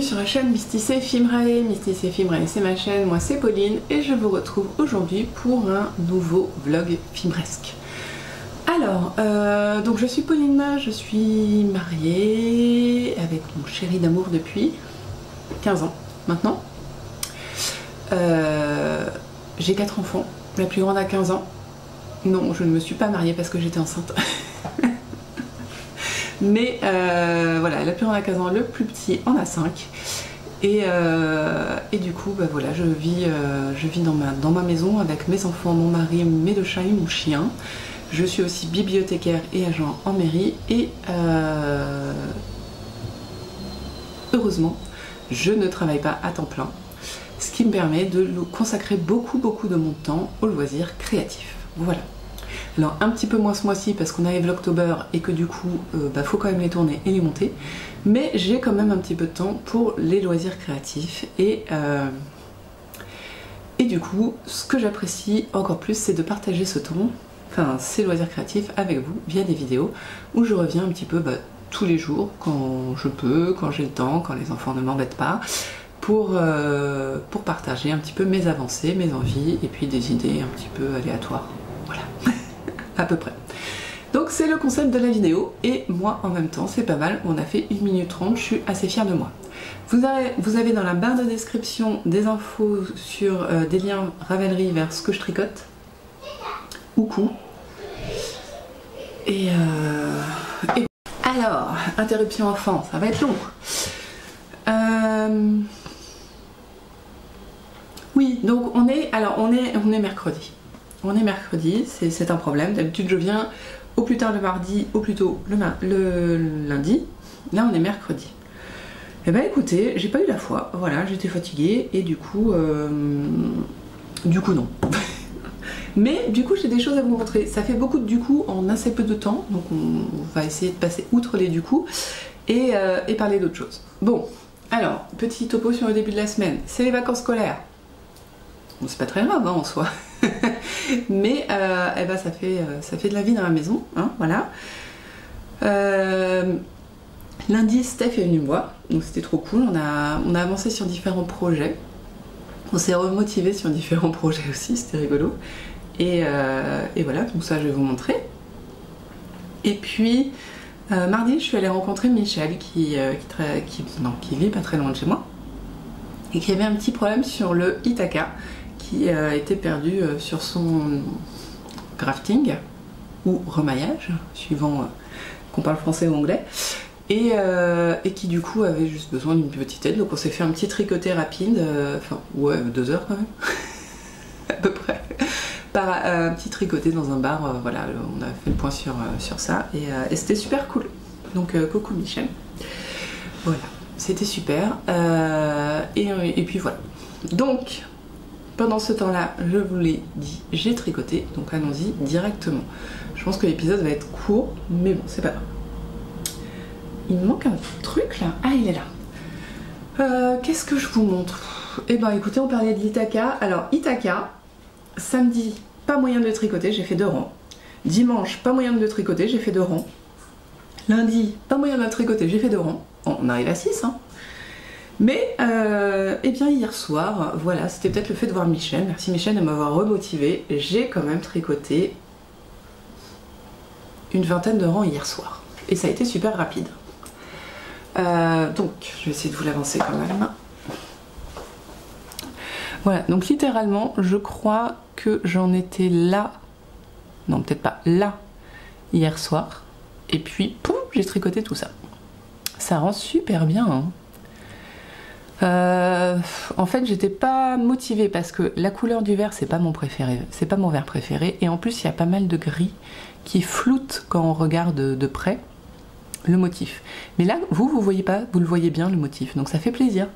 bienvenue sur la chaîne Mysticé Fimrae. Mysticé Fimrae, c'est ma chaîne, moi c'est Pauline et je vous retrouve aujourd'hui pour un nouveau vlog filmresque. Alors, donc je suis Pauline, je suis mariée avec mon chéri d'amour depuis 15 ans maintenant. J'ai 4 enfants, la plus grande a 15 ans. Non, je ne me suis pas mariée parce que j'étais enceinte. Mais voilà, la plus grande a 15 ans, le plus petit en a 5. Et du coup, bah voilà, je vis dans ma maison avec mes enfants, mon mari, mes 2 chats et mon chien. Je suis aussi bibliothécaire et agent en mairie. Et heureusement, je ne travaille pas à temps plein. Ce qui me permet de consacrer beaucoup de mon temps aux loisirs créatifs. Voilà. Alors un petit peu moins ce mois-ci parce qu'on arrive l'October et que du coup faut quand même les tourner et les monter, mais j'ai quand même un petit peu de temps pour les loisirs créatifs et du coup ce que j'apprécie encore plus c'est de partager ce temps, enfin ces loisirs créatifs avec vous via des vidéos où je reviens un petit peu tous les jours quand je peux, quand j'ai le temps, quand les enfants ne m'embêtent pas, pour partager un petit peu mes avancées, mes envies et puis des idées un petit peu aléatoires. Voilà. À peu près. Donc c'est le concept de la vidéo et moi en même temps c'est pas mal, on a fait 1 minute 30, je suis assez fière de moi. Vous avez dans la barre de description des infos sur des liens Ravelry vers ce que je tricote ou coup. Et alors, interruption enfant, ça va être long. Oui, donc on est mercredi. On est mercredi, c'est un problème. D'habitude je viens au plus tard le mardi, au plus tôt le lundi. Là on est mercredi. Et ben écoutez, j'ai pas eu la foi, voilà, j'étais fatiguée et du coup non. Mais du coup j'ai des choses à vous montrer. Ça fait beaucoup de du coup en assez peu de temps, donc on va essayer de passer outre les du coup et parler d'autre chose. Bon, alors, petit topo sur le début de la semaine, c'est les vacances scolaires. Bon, c'est pas très grave hein, en soi. Mais ça fait de la vie dans la maison, hein, voilà. Lundi, Steph est venue me voir, donc c'était trop cool. On a avancé sur différents projets. On s'est remotivé sur différents projets aussi, c'était rigolo. Et voilà, donc ça je vais vous montrer. Et puis mardi, je suis allée rencontrer Michel qui vit pas très loin de chez moi et qui avait un petit problème sur le Ithaca. Qui a été perdu sur son grafting ou remaillage, suivant qu'on parle français ou anglais, et qui du coup avait juste besoin d'une petite aide. Donc on s'est fait un petit tricoté rapide, enfin ouais 2 heures quand même, à peu près, par un petit tricoté dans un bar. Voilà, on a fait le point sur ça et c'était super cool. Donc coucou Michel. Voilà, c'était super. Et puis voilà. Donc pendant ce temps-là, je vous l'ai dit, j'ai tricoté, donc allons-y directement. Je pense que l'épisode va être court, mais bon, c'est pas grave. Il me manque un truc là. Ah, il est là. Qu'est-ce que je vous montre? Eh ben écoutez, on parlait de l'Ithaca. Alors, Ithaca, samedi, pas moyen de le tricoter, j'ai fait 2 rangs. Dimanche, pas moyen de le tricoter, j'ai fait 2 rangs. Lundi, pas moyen de le tricoter, j'ai fait 2 rangs. Bon, on arrive à 6, hein. Mais eh bien hier soir, voilà, c'était peut-être le fait de voir Michel, merci Michel de m'avoir remotivé, j'ai quand même tricoté une 20aine de rangs hier soir. Et ça a été super rapide. Donc, je vais essayer de vous l'avancer quand même. Voilà, donc littéralement, je crois que j'en étais là, non peut-être pas là, hier soir. Et puis, poum, j'ai tricoté tout ça. Ça rend super bien, hein. En fait j'étais pas motivée parce que la couleur du vert c'est pas mon préféré, c'est pas mon vert préféré et en plus il y a pas mal de gris qui floutent quand on regarde de près le motif. Mais là vous voyez pas, vous le voyez bien le motif, donc ça fait plaisir.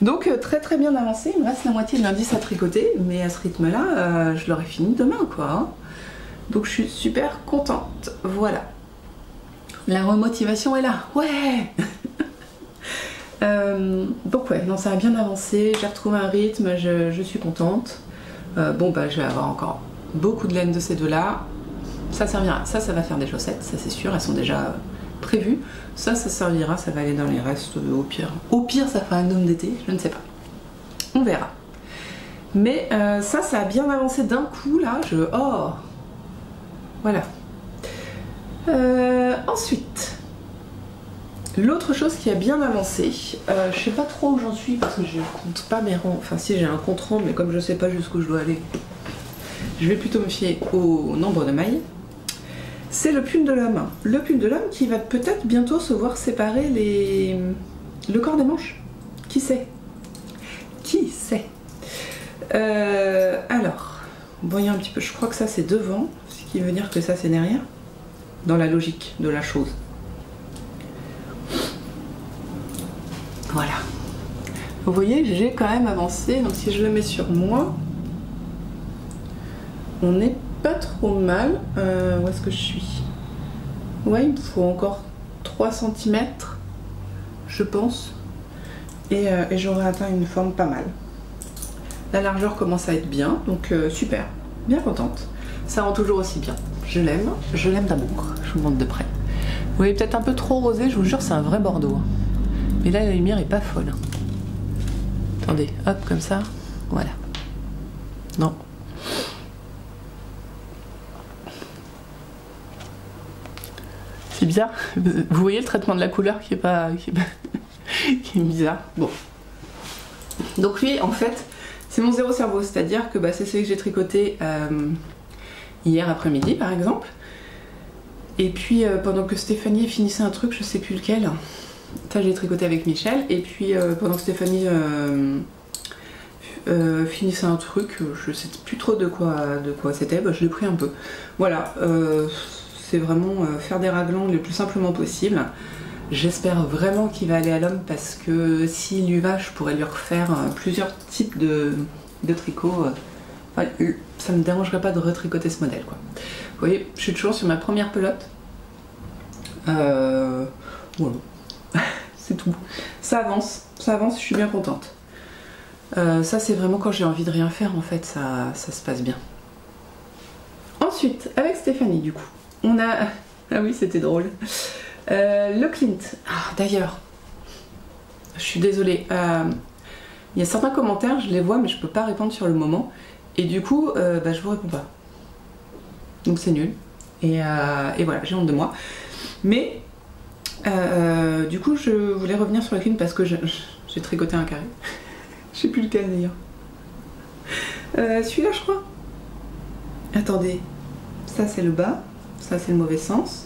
Donc très bien avancé, il me reste la moitié de l'indice à tricoter, mais à ce rythme là je l'aurai fini demain quoi, hein. Donc je suis super contente, voilà. La remotivation est là, ouais. Donc ouais, non, ça a bien avancé, j'ai retrouvé un rythme, je suis contente. Bon bah je vais avoir encore beaucoup de laine de ces 2 là. Ça servira, ça va faire des chaussettes, ça c'est sûr, elles sont déjà prévu. Ça servira, ça va aller dans les restes au pire. Au pire, ça fera un gnome d'été, je ne sais pas. On verra. Mais ça a bien avancé d'un coup là. Oh, voilà. Ensuite, l'autre chose qui a bien avancé, je sais pas trop où j'en suis parce que je compte pas mes rangs. Enfin, si j'ai un compte rang, mais comme je sais pas jusqu'où je dois aller, je vais plutôt me fier au nombre de mailles. C'est le pull de l'homme. Le pull de l'homme qui va peut-être bientôt se voir séparer le corps des manches. Qui sait? Qui sait? Alors, voyons un petit peu. Je crois que ça c'est devant, ce qui veut dire que ça c'est derrière. Dans la logique de la chose. Voilà. Vous voyez, j'ai quand même avancé. Donc si je le mets sur moi, on n'est pas trop mal. Où est-ce que je suis? Ouais, il me faut encore 3 cm, je pense. Et j'aurai atteint une forme pas mal. La largeur commence à être bien, donc super. Bien contente. Ça rend toujours aussi bien. Je l'aime d'amour. Je vous montre de près. Vous voyez peut-être un peu trop rosé, je vous jure, c'est un vrai Bordeaux. Mais là, la lumière est pas folle. Attendez, hop, comme ça. Voilà. Non. C'est bizarre. Vous voyez le traitement de la couleur qui est bizarre. Bon. Donc lui, en fait, c'est mon zéro cerveau. C'est-à-dire que c'est celui que j'ai tricoté hier après-midi, par exemple. Et puis, pendant que Stéphanie finissait un truc, je sais plus lequel. Ça, j'ai tricoté avec Michel. Et puis, pendant que Stéphanie finissait un truc, je sais plus trop de quoi c'était, je l'ai pris un peu. Voilà, c'est vraiment faire des raglans le plus simplement possible. J'espère vraiment qu'il va aller à l'homme parce que s'il lui va, je pourrais lui refaire plusieurs types de tricots. Enfin, ça me dérangerait pas de retricoter ce modèle, quoi. Vous voyez, je suis toujours sur ma première pelote. Voilà. C'est tout. Ça avance, je suis bien contente. Ça, c'est vraiment quand j'ai envie de rien faire, en fait, ça se passe bien. Ensuite, avec Stéphanie, du coup, on a... Ah oui, c'était drôle. Le Clint. Ah, d'ailleurs, je suis désolée. Il y a certains commentaires, je les vois, mais je peux pas répondre sur le moment. Et du coup, je vous réponds pas. Donc c'est nul. Et voilà, j'ai honte de moi. Mais, du coup, je voulais revenir sur le Clint parce que j'ai tricoté un carré. Je sais plus lequel d'ailleurs. Celui-là, je crois. Attendez. Ça, c'est le bas. Ça, c'est le mauvais sens.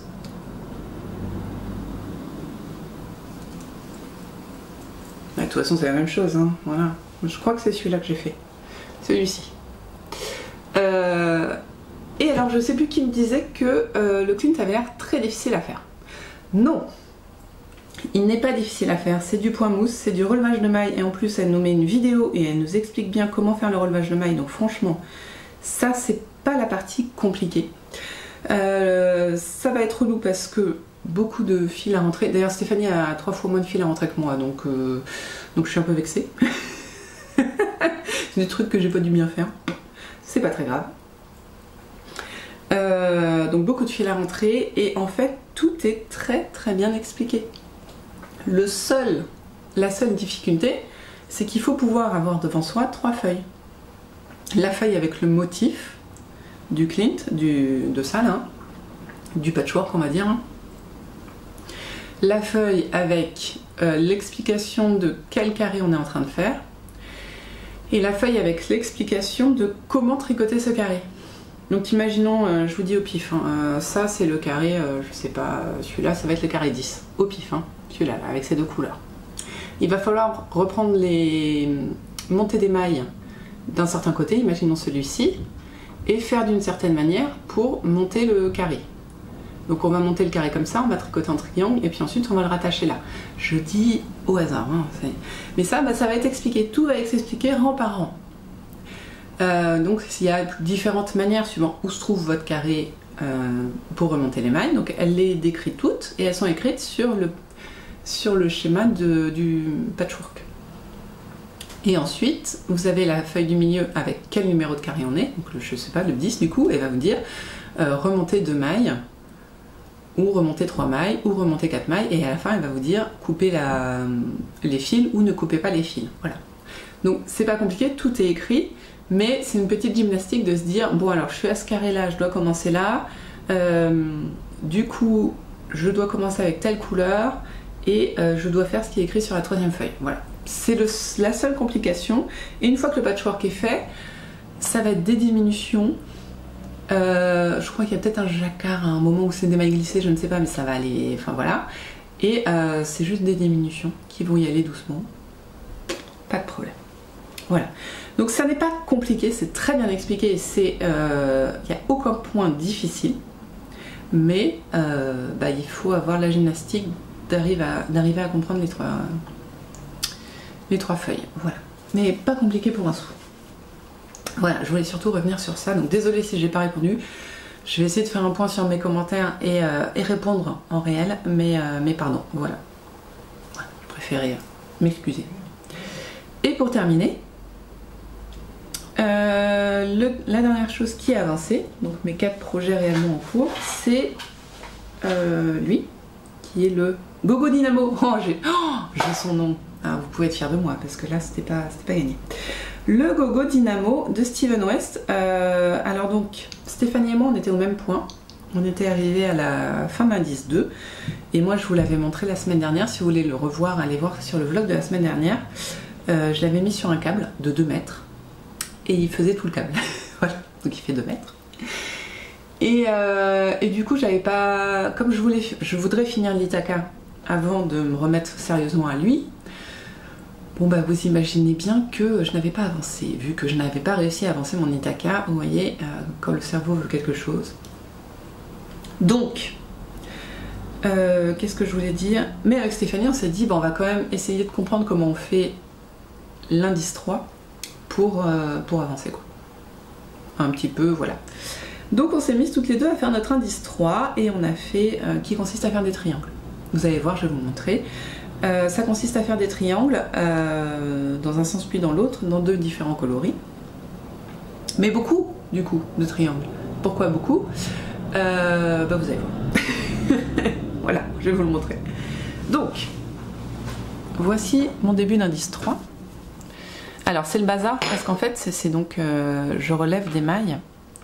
De toute façon, c'est la même chose, hein. Voilà. Je crois que c'est celui-là que j'ai fait. Celui-ci. Et alors, je sais plus qui me disait que le Clint avait l'air très difficile à faire. Non, il n'est pas difficile à faire. C'est du point mousse, c'est du relevage de mailles. Et en plus, elle nous met une vidéo et elle nous explique bien comment faire le relevage de mailles. Donc franchement, ça, c'est pas la partie compliquée. Ça va être relou parce que beaucoup de fils à rentrer. D'ailleurs, Stéphanie a 3 fois moins de fils à rentrer que moi, donc je suis un peu vexée. C'est des trucs que j'ai pas dû bien faire. C'est pas très grave. Donc beaucoup de fils à rentrer et en fait tout est très très bien expliqué. La seule difficulté, c'est qu'il faut pouvoir avoir devant soi 3 feuilles. La feuille avec le motif du Clint, de ça là, du patchwork on va dire. La feuille avec l'explication de quel carré on est en train de faire. Et la feuille avec l'explication de comment tricoter ce carré. Donc imaginons, je vous dis au pif, hein, ça c'est le carré, je sais pas, celui-là ça va être le carré 10, au pif, hein, celui-là, avec ces 2 couleurs. Il va falloir reprendre les montées des mailles d'un certain côté, imaginons celui-ci, et faire d'une certaine manière pour monter le carré. Donc on va monter le carré comme ça, on va tricoter en triangle, et puis ensuite on va le rattacher là. Je dis au hasard, hein, mais ça va être expliqué, tout va être expliqué rang par rang. Donc il y a différentes manières suivant où se trouve votre carré pour remonter les mailles. Donc elle les décrit toutes et elles sont écrites sur le schéma du patchwork. Et ensuite vous avez la feuille du milieu avec quel numéro de carré on est. Donc je sais pas, le 10 du coup, elle va vous dire remonter 2 mailles ou remonter 3 mailles, ou remonter 4 mailles, et à la fin elle va vous dire coupez les fils ou ne coupez pas les fils. Voilà. Donc c'est pas compliqué, tout est écrit, mais c'est une petite gymnastique de se dire bon alors je suis à ce carré là, je dois commencer là, du coup je dois commencer avec telle couleur, et je dois faire ce qui est écrit sur la 3e feuille. Voilà. C'est la seule complication, et une fois que le patchwork est fait, ça va être des diminutions. Je crois qu'il y a peut-être un jacquard à un moment où c'est des mailles glissées, je ne sais pas, mais ça va aller, enfin voilà. Et c'est juste des diminutions qui vont y aller doucement. Pas de problème. Voilà. Donc ça n'est pas compliqué, c'est très bien expliqué, il n'y a aucun point difficile, mais il faut avoir la gymnastique d'arriver à comprendre les trois feuilles. Voilà. Mais pas compliqué pour un sou. Voilà, je voulais surtout revenir sur ça, donc désolée si j'ai pas répondu. Je vais essayer de faire un point sur mes commentaires et répondre en réel, mais pardon, voilà. Je préférais m'excuser. Et pour terminer, la dernière chose qui a avancé, donc mes 4 projets réellement en cours, c'est lui, qui est le Gogo Dynamo. Oh, j'ai son nom. Ah, vous pouvez être fiers de moi, parce que là, c'était pas gagné. Le Gogo Dynamo de Steven West. Alors donc, Stéphanie et moi, on était au même point. On était arrivés à la fin de l'indice 2. Et moi, je vous l'avais montré la semaine dernière. Si vous voulez le revoir, allez voir sur le vlog de la semaine dernière. Je l'avais mis sur un câble de 2 mètres. Et il faisait tout le câble. Voilà, donc il fait 2 mètres. Et du coup, j'avais pas... Comme je voudrais finir l'Ithaca avant de me remettre sérieusement à lui. Bon bah vous imaginez bien que je n'avais pas avancé, vu que je n'avais pas réussi à avancer mon Ithaca, vous voyez, quand le cerveau veut quelque chose. Donc, qu'est-ce que je voulais dire? Mais avec Stéphanie, on s'est dit, bon, on va quand même essayer de comprendre comment on fait l'indice 3 pour avancer, quoi. Un petit peu, voilà. Donc on s'est mises toutes les deux à faire notre indice 3, et on a fait, qui consiste à faire des triangles. Vous allez voir, je vais vous montrer. Ça consiste à faire des triangles dans un sens puis dans l'autre, dans 2 différents coloris. Mais beaucoup, du coup, de triangles. Pourquoi beaucoup? Vous allez voir. Voilà, je vais vous le montrer. Donc, voici mon début d'indice 3. Alors, c'est le bazar, parce qu'en fait, c'est donc... je relève des mailles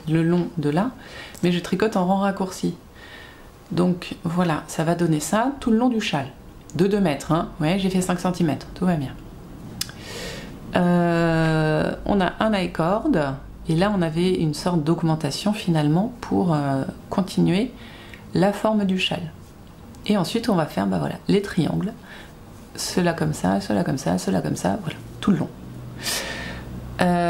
le long de là, mais je tricote en rang raccourci. Donc, voilà, ça va donner ça tout le long du châle. De 2 mètres, hein. Ouais, j'ai fait 5 cm, tout va bien. On a un high-cord, et là on avait une sorte d'augmentation finalement pour continuer la forme du châle. Et ensuite on va faire voilà, les triangles, cela comme ça, cela comme ça, cela comme ça, voilà, tout le long.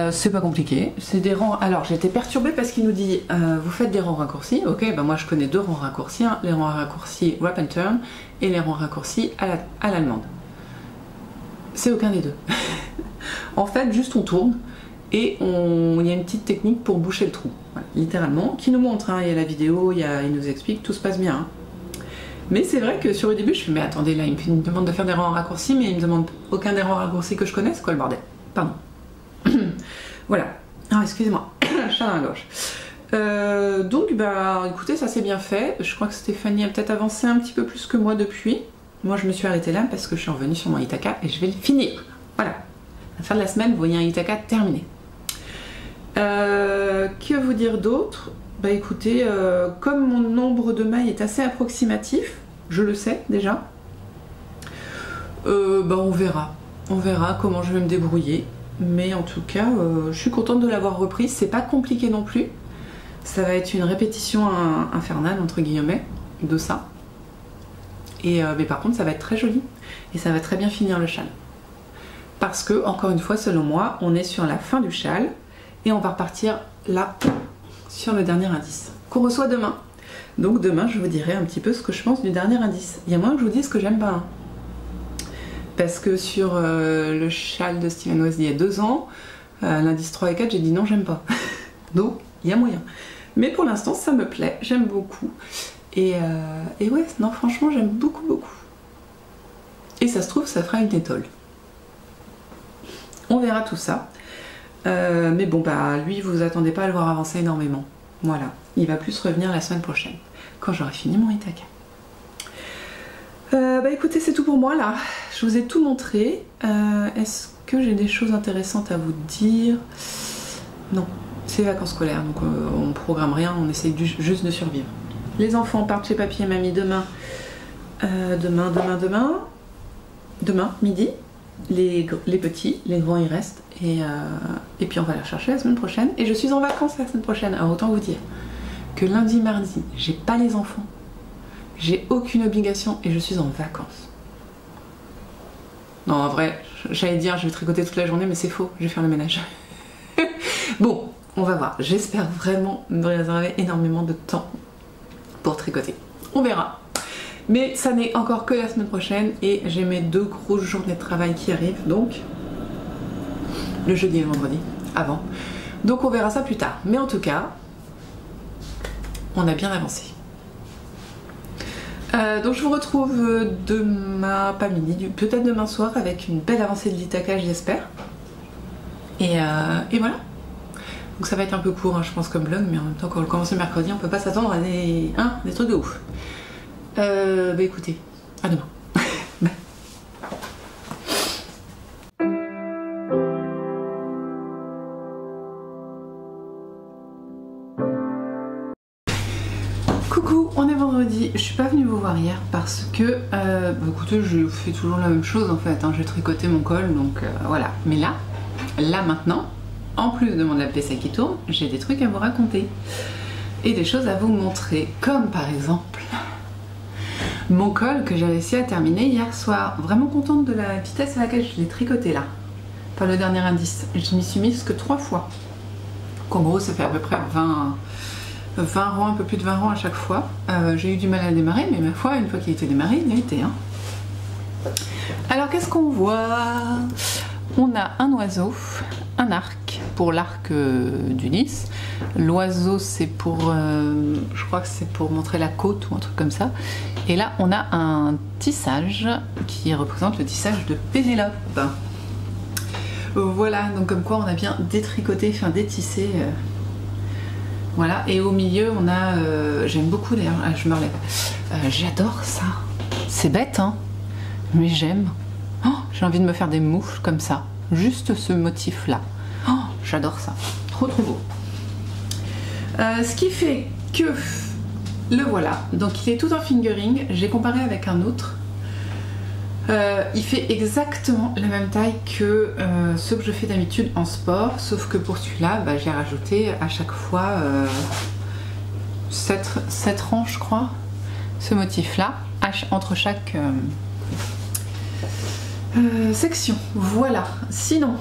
C'est pas compliqué, c'est des rangs... Alors j'étais perturbée parce qu'il nous dit vous faites des rangs raccourcis, ok, bah moi je connais 2 rangs raccourcis, hein, les rangs raccourcis wrap and turn et les rangs raccourcis à l'allemande. C'est aucun des deux. En fait, juste on tourne et il y a une petite technique pour boucher le trou, voilà, littéralement, qui nous montre, hein, il y a la vidéo, il nous explique, tout se passe bien. Hein. Mais c'est vrai que sur le début, je fais mais attendez, là il me demande de faire des rangs raccourcis, mais il me demande aucun des rangs raccourcis que je connaisse, quoi le bordel. Pardon. Voilà. Ah, excusez-moi, chat dans la gorge. Donc, bah, écoutez, ça s'est bien fait. Je crois que Stéphanie a peut-être avancé un petit peu plus que moi depuis. Moi, je me suis arrêtée là parce que je suis revenue sur mon Ithaca et je vais le finir. Voilà. À la fin de la semaine, vous voyez un Ithaca terminé. Que vous dire d'autre? Bah, écoutez, comme mon nombre de mailles est assez approximatif, je le sais déjà, bah, on verra. On verra comment je vais me débrouiller. Mais en tout cas, je suis contente de l'avoir reprise. C'est pas compliqué non plus. Ça va être une répétition infernale, entre guillemets, de ça. Mais par contre, ça va être très joli. Et ça va très bien finir le châle. Parce que, encore une fois, selon moi, on est sur la fin du châle. Et on va repartir là, sur le dernier indice. Qu'on reçoit demain. Donc demain, je vous dirai un petit peu ce que je pense du dernier indice. Il y a moins que je vous dise ce que j'aime pas. Hein. Parce que sur le châle de Steven West il y a 2 ans, l'indice 3 et 4, j'ai dit non, j'aime pas. Donc, il y a moyen. Mais pour l'instant, ça me plaît, j'aime beaucoup. Et ouais, non, franchement, j'aime beaucoup, beaucoup. Et ça se trouve, ça fera une étole. On verra tout ça. Mais bon, bah, lui, vous attendez pas à le voir avancer énormément. Voilà, il va plus revenir la semaine prochaine, quand j'aurai fini mon Ithaka. Bah écoutez, c'est tout pour moi là. Je vous ai tout montré. Est-ce que j'ai des choses intéressantes à vous dire? Non, c'est vacances scolaires, donc on programme rien, on essaye juste de survivre. Les enfants partent chez papy et mamie demain. Demain, midi. Les petits, les grands ils restent. Et puis on va les chercher la semaine prochaine. Et je suis en vacances la semaine prochaine. Alors autant vous dire que lundi, mardi, j'ai pas les enfants. J'ai aucune obligation et je suis en vacances. Non, en vrai, j'allais dire je vais tricoter toute la journée, mais c'est faux, je vais faire le ménage. Bon, on va voir. J'espère vraiment me réserver énormément de temps pour tricoter. On verra. Mais ça n'est encore que la semaine prochaine et j'ai mes 2 grosses journées de travail qui arrivent, donc le jeudi et le vendredi, avant. Donc on verra ça plus tard. Mais en tout cas, on a bien avancé. Donc je vous retrouve demain, pas midi, peut-être demain soir avec une belle avancée de l'Ithaka, j'espère. Et voilà. Donc ça va être un peu court, hein, je pense, comme vlog, mais en même temps, quand on commence le mercredi, on peut pas s'attendre à des trucs de ouf. Bah écoutez, à demain. Bye. Coucou, on est vendredi. Je suis pas venue vous voir hier parce que, bah écoutez, je fais toujours la même chose en fait. Hein. J'ai tricoté mon col, donc voilà. Mais là maintenant, en plus de mon lave-vaisselle qui tourne, j'ai des trucs à vous raconter et des choses à vous montrer, comme par exemple mon col que j'ai réussi à terminer hier soir. Vraiment contente de la vitesse à laquelle je l'ai tricoté là. Pas le dernier indice. Je m'y suis mise que 3 fois. Donc en gros, ça fait à peu près 20 rangs, un peu plus de 20 rangs à chaque fois. J'ai eu du mal à démarrer, mais ma foi, une fois qu'il était démarré, il a été. Hein. Alors qu'est-ce qu'on voit? On a un oiseau, un arc pour l'arc du lys. L'oiseau c'est pour, je crois que c'est pour montrer la côte ou un truc comme ça. Et là on a un tissage qui représente le tissage de Pénélope. Voilà, donc comme quoi on a bien détricoté, enfin détissé. Voilà, et au milieu on a, j'aime beaucoup d'ailleurs, je me relève, j'adore ça. C'est bête hein, mais j'aime. Oh, j'ai envie de me faire des mouches comme ça, juste ce motif là. Oh, j'adore ça, trop beau. Ce qui fait que le voilà, donc il est tout en fingering. J'ai comparé avec un autre. Il fait exactement la même taille que ceux que je fais d'habitude en sport, sauf que pour celui-là, bah, j'ai rajouté à chaque fois 7 rangs, je crois, ce motif-là, entre chaque section. Voilà. Sinon,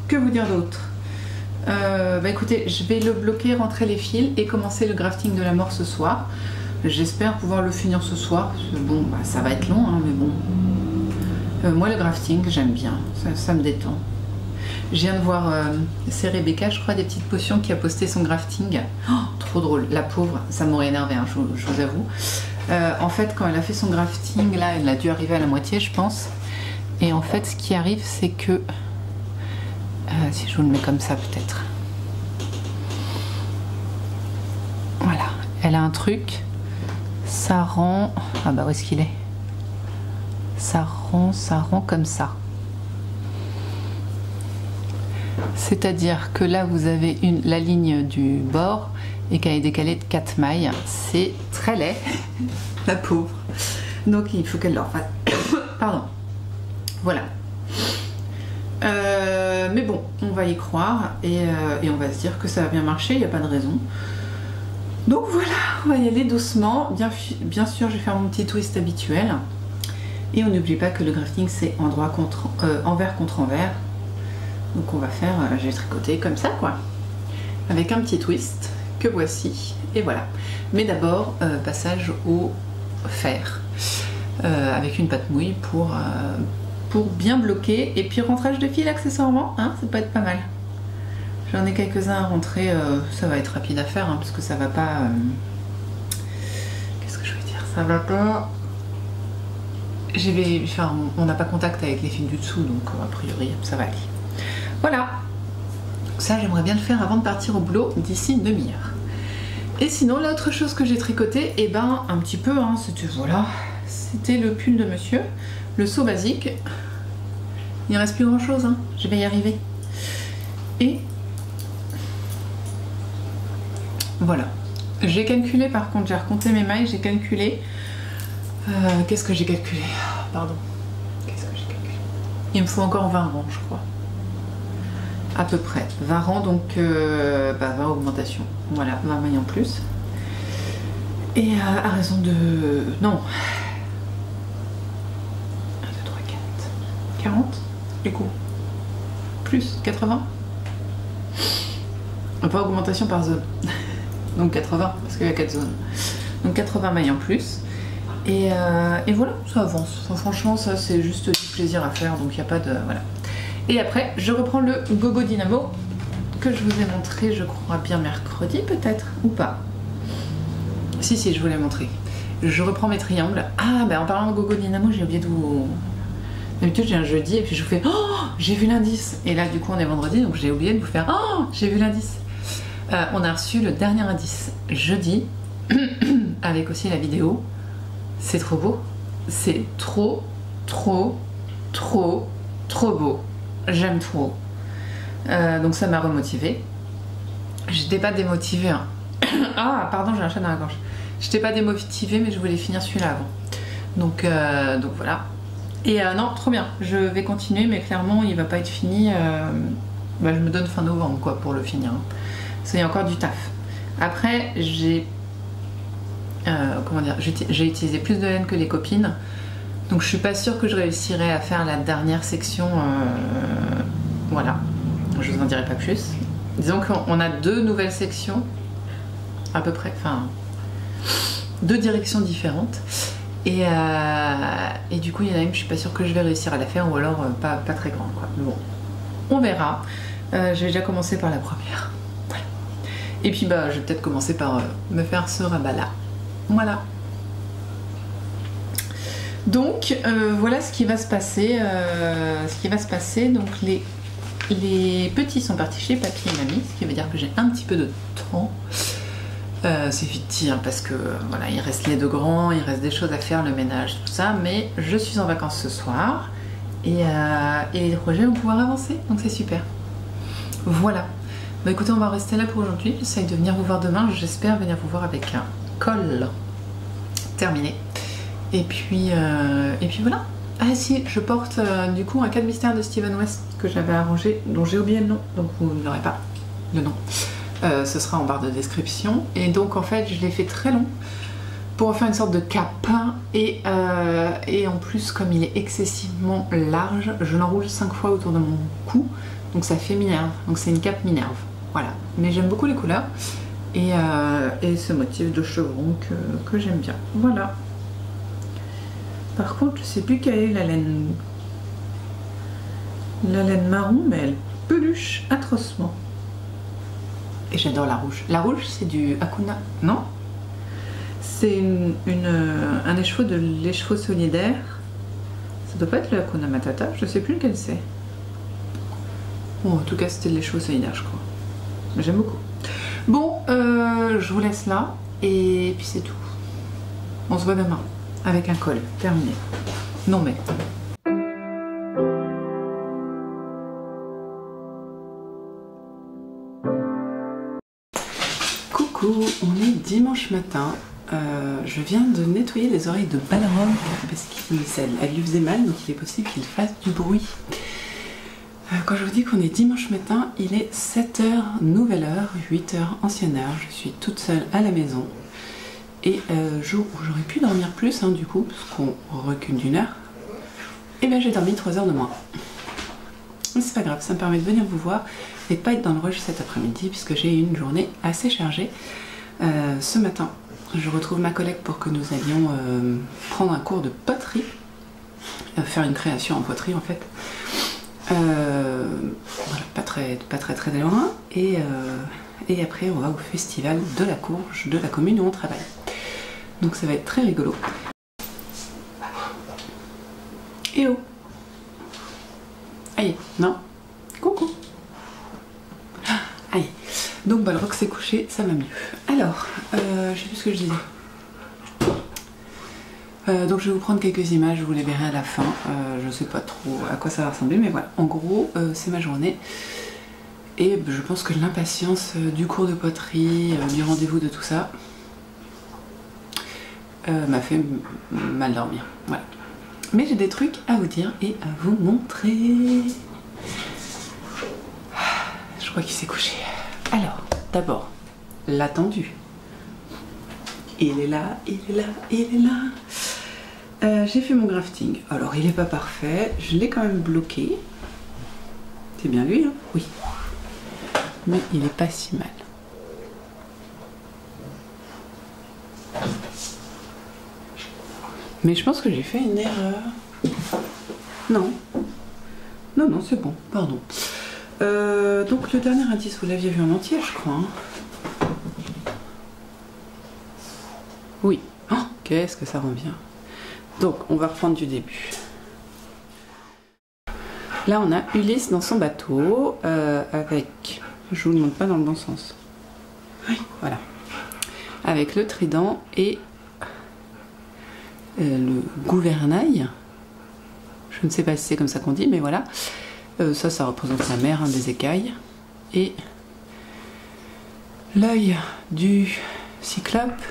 que vous dire d'autre? Bah écoutez, je vais le bloquer, rentrer les fils et commencer le grafting de la mort ce soir. J'espère pouvoir le finir ce soir. Bon, bah, ça va être long, hein, mais bon. Moi, le grafting, j'aime bien. Ça me détend. Je viens de voir, c'est Rebecca, je crois, des petites potions, qui a posté son grafting. Oh, trop drôle. La pauvre, ça m'aurait énervé, hein, je vous avoue. En fait, quand elle a fait son grafting, là, elle a dû arriver à la moitié, je pense. Et en fait, ce qui arrive, c'est que... si je vous le mets comme ça, peut-être. Voilà. Elle a un truc. Ça rend... Ah bah, où est-ce qu'il est? Ça rend comme ça. C'est-à-dire que là, vous avez la ligne du bord et qu'elle est décalée de 4 mailles. C'est très laid, la pauvre. Donc, il faut qu'elle leur fasse. Pardon. Voilà. Mais bon, on va y croire et on va se dire que ça va bien marcher, il n'y a pas de raison. Donc voilà, on va y aller doucement. Bien sûr, je vais faire mon petit twist habituel. Et on n'oublie pas que le grafting, c'est envers contre envers. Donc on va faire, je vais tricoter comme ça, quoi. Avec un petit twist, que voici. Et voilà. Mais d'abord, passage au fer. Avec une pâte mouille pour bien bloquer. Et puis rentrage de fil accessoirement, hein, ça peut être pas mal. J'en ai quelques-uns à rentrer, ça va être rapide à faire, hein, parce que ça va pas... Qu'est-ce que je veux dire? Ça va pas... on n'a pas contact avec les fils du dessous, donc a priori ça va aller. Voilà. Ça, j'aimerais bien le faire avant de partir au boulot d'ici une demi-heure. Et sinon, l'autre chose que j'ai tricoté, et ben un petit peu, hein, c'était voilà, c'était le pull de monsieur, le seau basique. Il ne reste plus grand chose, hein, je vais y arriver. Et voilà. J'ai calculé, par contre, j'ai recompté mes mailles, j'ai calculé. Qu'est-ce que j'ai calculé? Pardon. Qu'est-ce que j'ai calculé? Il me faut encore 20 rangs, je crois. À peu près. 20 rangs, donc 20 augmentations. Voilà, 20 mailles en plus. Et à raison de... Non. 1, 2, 3, 4. 40 du coup. Plus 80. Pas augmentation par zone. Donc 80, parce qu'il y a 4 zones. Donc 80 mailles en plus. Et voilà, ça avance. Enfin, franchement, ça c'est juste du plaisir à faire, donc il n'y a pas de... Voilà. Et après, je reprends le Gogo Dynamo que je vous ai montré, je crois bien mercredi peut-être, ou pas. Si, je vous l'ai montré. Je reprends mes triangles. Ah, en parlant de Gogo Dynamo, j'ai oublié de vous... D'habitude, j'ai un jeudi et puis je vous fais « Oh, j'ai vu l'indice !» Et là, du coup, on est vendredi, donc j'ai oublié de vous faire « Oh, j'ai vu l'indice !» On a reçu le dernier indice jeudi, avec aussi la vidéo. C'est trop beau. C'est trop beau. J'aime trop. Donc ça m'a remotivée. J'étais pas démotivée. Hein. Ah, pardon, j'ai un chat dans la gorge. J'étais pas démotivée, mais je voulais finir celui-là avant. Donc voilà. Et non, trop bien. Je vais continuer, mais clairement, il va pas être fini. Je me donne fin novembre, quoi, pour le finir. Ça y a encore du taf. Après, j'ai... comment dire, j'ai utilisé plus de laine que les copines, donc je suis pas sûre que je réussirai à faire la dernière section. Voilà, je vous en dirai pas plus. Disons qu'on a 2 nouvelles sections à peu près, enfin 2 directions différentes, et du coup il y en a une, je suis pas sûre que je vais réussir à la faire, ou alors pas très grande, quoi. Mais bon, on verra. Je vais déjà commencer par la première. Voilà. Et puis je vais peut-être commencer par me faire ce rabat là. Voilà. Donc voilà ce qui va se passer. Donc les petits sont partis chez papy et mamie, ce qui veut dire que j'ai un petit peu de temps. C'est fictif, hein, parce que voilà, il reste les 2 grands, il reste des choses à faire, le ménage, tout ça, mais je suis en vacances ce soir et les projets vont pouvoir avancer, donc c'est super. Voilà. Écoutez, on va rester là pour aujourd'hui. J'essaye de venir vous voir demain. J'espère venir vous voir avec un col terminé. Et puis voilà. Ah si, je porte du coup un 4 mystères de Steven West que j'avais arrangé, dont j'ai oublié le nom, donc vous n'aurez pas le nom. Ce sera en barre de description. Et donc en fait, je l'ai fait très long pour en faire une sorte de cape. Et en plus, comme il est excessivement large, je l'enroule 5 fois autour de mon cou. Donc ça fait Minerve. Donc c'est une cape Minerve. Voilà. Mais j'aime beaucoup les couleurs. Et ce motif de chevron que j'aime bien. Voilà. Par contre, je sais plus quelle est la laine. La laine marron, mais elle peluche atrocement. Et j'adore la rouge. La rouge, c'est du Hakuna, non? C'est un écheveau de l'écheveau solidaire. Ça doit pas être le Hakuna Matata, je sais plus lequel c'est. Bon, en tout cas, c'était de l'écheveau solidaire, je crois. J'aime beaucoup. Bon, je vous laisse là, et puis c'est tout. On se voit demain, avec un col, terminé. Non mais... Coucou, on est dimanche matin. Je viens de nettoyer les oreilles de Balrog, parce qu'elle lui faisait mal, donc il est possible qu'il fasse du bruit. Quand je vous dis qu'on est dimanche matin, il est 7h nouvelle heure, 8h ancienne heure. Je suis toute seule à la maison. Et jour où j'aurais pu dormir plus, hein, du coup, parce qu'on recule d'1 heure, et bien j'ai dormi 3 heures de moins. Mais c'est pas grave, ça me permet de venir vous voir et de pas être dans le rush cet après-midi, puisque j'ai eu une journée assez chargée. Ce matin, je retrouve ma collègue pour que nous allions prendre un cours de poterie, faire une création en poterie en fait. Voilà, pas très loin, et après on va au festival de la courge de la commune où on travaille, donc ça va être très rigolo. Et oh, aïe, non, coucou, aïe. Donc Balrog s'est couché, ça va mieux. Alors, je sais plus ce que je disais. Donc je vais vous prendre quelques images, vous les verrez à la fin. Je sais pas trop à quoi ça va ressembler, mais voilà. En gros, c'est ma journée. Et je pense que l'impatience du cours de poterie, du rendez-vous, de tout ça, m'a fait mal dormir. Voilà. Mais j'ai des trucs à vous dire et à vous montrer. Je crois qu'il s'est couché. Alors, d'abord, l'attendu. Il est là, il est là, il est là. J'ai fait mon grafting. Alors, il n'est pas parfait. Je l'ai quand même bloqué. C'est bien lui, hein? Oui. Mais il n'est pas si mal. Mais je pense que j'ai fait une erreur. Non. Non, non, c'est bon. Pardon. Donc, le dernier indice, vous l'aviez vu en entier, je crois. Hein. Oui. Oh, qu'est-ce que ça rend bien. Donc, on va reprendre du début. Là, on a Ulysse dans son bateau avec... Je vous le montre pas dans le bon sens. Oui, voilà. Avec le trident et le gouvernail. Je ne sais pas si c'est comme ça qu'on dit, mais voilà. Ça représente la mer, hein, des écailles. Et l'œil du cyclope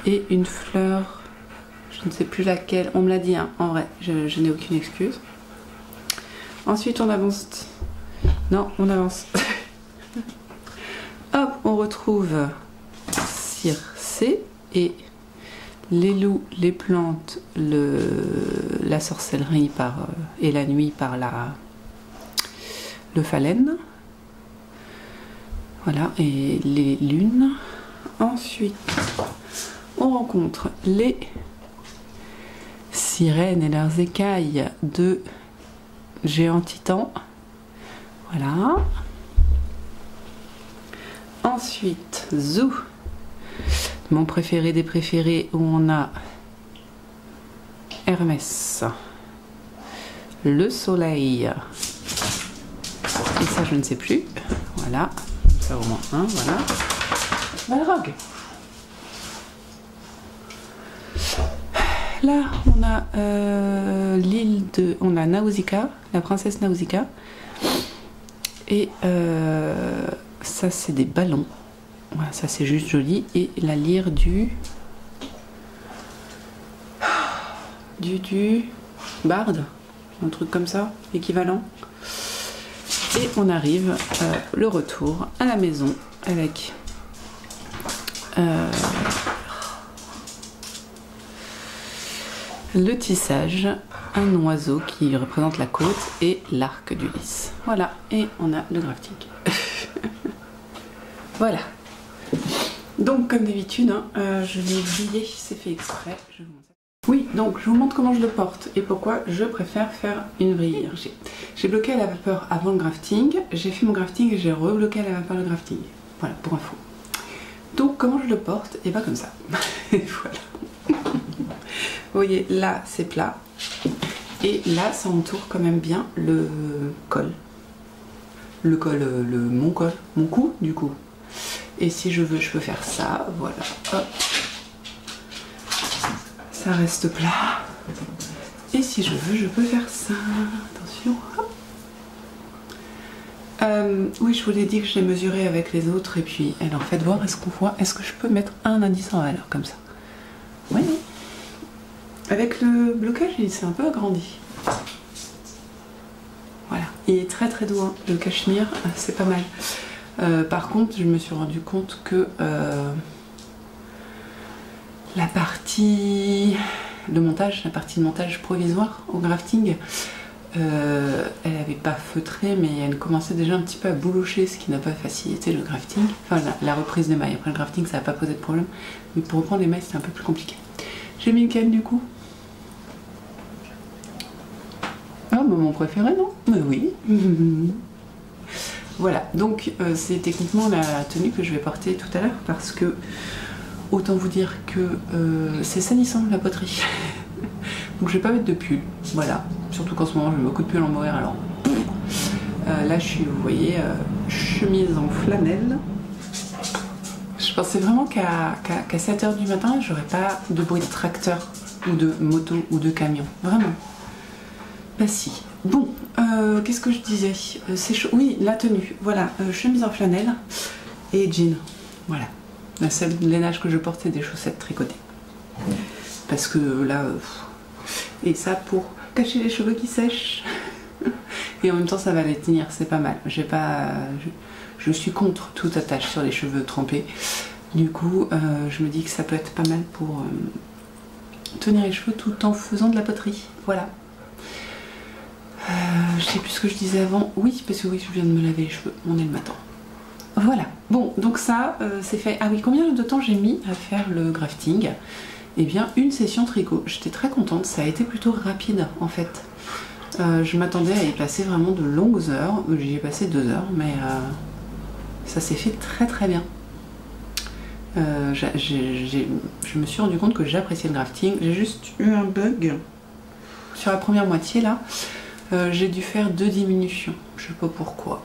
et une fleur, je ne sais plus laquelle, on me l'a dit, hein, en vrai, je n'ai aucune excuse. Ensuite, on avance. Non, on avance. Hop, on retrouve Circé et les loups, les plantes, la sorcellerie et la nuit par le phalène. Voilà, et les lunes. Ensuite, on rencontre les sirènes et leurs écailles de géant titan. Voilà. Ensuite, Zou, mon préféré des préférés, où on a Hermès, le soleil, et ça je ne sais plus. Voilà, ça au moins un, voilà. Balrog. Là, on a l'île de... On a Nausicaa, la princesse Nausicaa. Et ça, c'est des ballons. Voilà, ça, c'est juste joli. Et la lyre du barde. Un truc comme ça, équivalent. Et on arrive, le retour à la maison avec... le tissage, un oiseau qui représente la côte et l'arc d'Ulysse. Voilà, et on a le grafting. Voilà. Donc comme d'habitude, hein, je l'ai oublié, c'est fait exprès. Je vous montre. Oui, donc je vous montre comment je le porte et pourquoi je préfère faire une vrille. J'ai bloqué à la vapeur avant le grafting, j'ai fait mon grafting et j'ai rebloqué à la vapeur le grafting. Voilà, pour info. Donc comment je le porte? Et pas comme ça. Et voilà. Vous voyez, là c'est plat et là ça entoure quand même bien le col. Le col, mon cou du coup. Et si je veux, je peux faire ça, voilà, hop. Ça reste plat. Et si je veux, je peux faire ça. Attention, hop. Oui, je vous l'ai dit que je l'ai mesuré avec les autres et puis, alors faites voir, est-ce qu'on voit, est-ce que je peux mettre un indice en valeur comme ça? Oui. Avec le blocage, il s'est un peu agrandi. Voilà, il est très très doux, hein. Le cachemire, c'est pas mal. Par contre, je me suis rendu compte que la partie de montage provisoire au grafting, elle n'avait pas feutré, mais elle commençait déjà un petit peu à boulocher, ce qui n'a pas facilité le grafting. Enfin, la reprise des mailles. Après le grafting, ça n'a pas posé de problème, mais pour reprendre les mailles, c'était un peu plus compliqué. J'ai mis une canne du coup. Ah, bah, mon préféré, non? Mais oui. Voilà, donc c'est techniquement la tenue que je vais porter tout à l'heure parce que autant vous dire que c'est salissant la poterie. Donc je vais pas mettre de pull, voilà. Surtout qu'en ce moment je mets beaucoup de pull en mohair alors. Là je suis, vous voyez, chemise en flanelle. Je pensais vraiment qu'à 7h du matin, j'aurais pas de bruit de tracteur ou de moto ou de camion. Vraiment. Bah si. Bon, qu'est-ce que je disais? C'est chaud. Oui, la tenue. Voilà, chemise en flanelle et jean. Voilà. La seule lainage que je porte, c'est des chaussettes tricotées. Parce que là... Et ça pour cacher les cheveux qui sèchent. Et en même temps, ça va les tenir, c'est pas mal. J'ai pas... Je suis contre toute attache sur les cheveux trempés. Du coup, je me dis que ça peut être pas mal pour tenir les cheveux tout en faisant de la poterie. Voilà. Je sais plus ce que je disais avant. Oui, parce que oui, je viens de me laver les cheveux. On est le matin. Voilà. Bon, donc ça, c'est fait. Ah oui, combien de temps j'ai mis à faire le grafting? Eh bien, une session tricot. J'étais très contente. Ça a été plutôt rapide, en fait. Je m'attendais à y passer vraiment de longues heures. J'y ai passé 2 heures, mais ça s'est fait très très bien. Je me suis rendu compte que j'appréciais le grafting. J'ai juste eu un bug sur la première moitié là. J'ai dû faire 2 diminutions. Je sais pas pourquoi.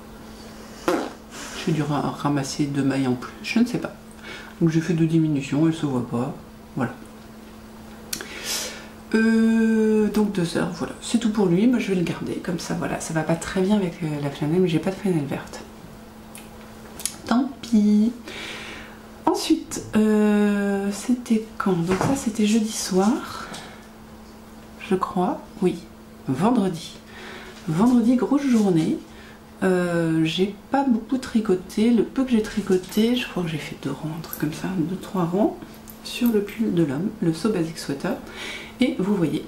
J'ai dû ramasser 2 mailles en plus. Je ne sais pas. Donc j'ai fait 2 diminutions. Elle se voit pas. Voilà. Donc 2 heures. Voilà. C'est tout pour lui. Moi je vais le garder comme ça. Voilà. Ça va pas très bien avec la flanelle, mais j'ai pas de flanelle verte. Tant pis. Ensuite, c'était quand? Donc ça c'était jeudi soir, je crois, oui, vendredi. Vendredi, grosse journée. J'ai pas beaucoup tricoté. Le peu que j'ai tricoté, je crois que j'ai fait 2 rangs, un truc comme ça, 2-3 rangs sur le pull de l'homme, le So Basic Sweater. Et vous voyez.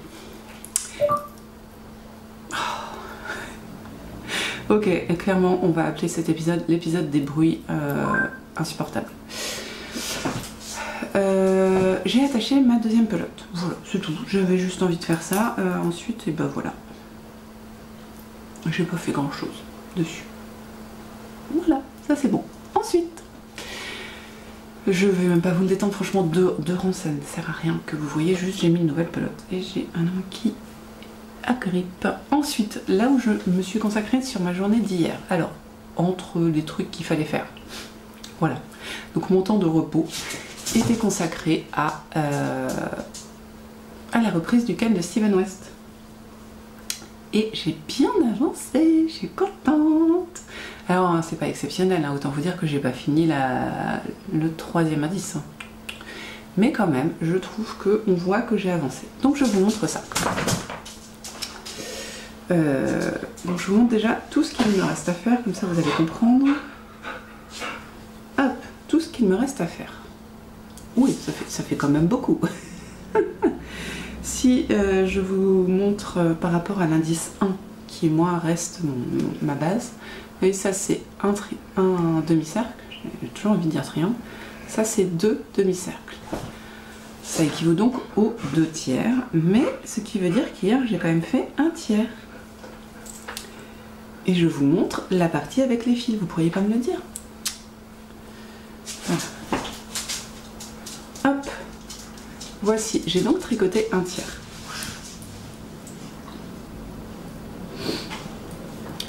Ok, et clairement, on va appeler cet épisode l'épisode des bruits insupportables. J'ai attaché ma deuxième pelote. Voilà, c'est tout. J'avais juste envie de faire ça. Ensuite, et ben voilà. J'ai pas fait grand chose dessus. Voilà, ça c'est bon. Ensuite, je vais même pas vous le détendre. Franchement, 2 rangs, ça ne sert à rien. Que vous voyez, juste j'ai mis une nouvelle pelote. Et j'ai un homme qui agrippe. Ensuite, là où je me suis consacrée sur ma journée d'hier. Alors, entre les trucs qu'il fallait faire. Voilà. Donc mon temps de repos était consacré à la reprise du Ken de Steven West. Et j'ai bien avancé, je suis contente. Alors c'est pas exceptionnel, hein, autant vous dire que j'ai pas fini le 3e indice. Hein. Mais quand même, je trouve qu'on voit que j'ai avancé. Donc je vous montre ça. Donc je vous montre déjà tout ce qu'il me reste à faire, comme ça vous allez comprendre. Hop, tout ce qu'il me reste à faire. Oui, ça fait quand même beaucoup. Si je vous montre par rapport à l'indice 1, qui moi reste ma base, et ça c'est un demi-cercle, j'ai toujours envie de dire triangle, ça c'est 2 demi-cercles. Ça équivaut donc aux 2 tiers, mais ce qui veut dire qu'hier j'ai quand même fait 1 tiers. Et je vous montre la partie avec les fils, vous pourriez pas me le dire? Voilà. Hop, voici, j'ai donc tricoté 1 tiers.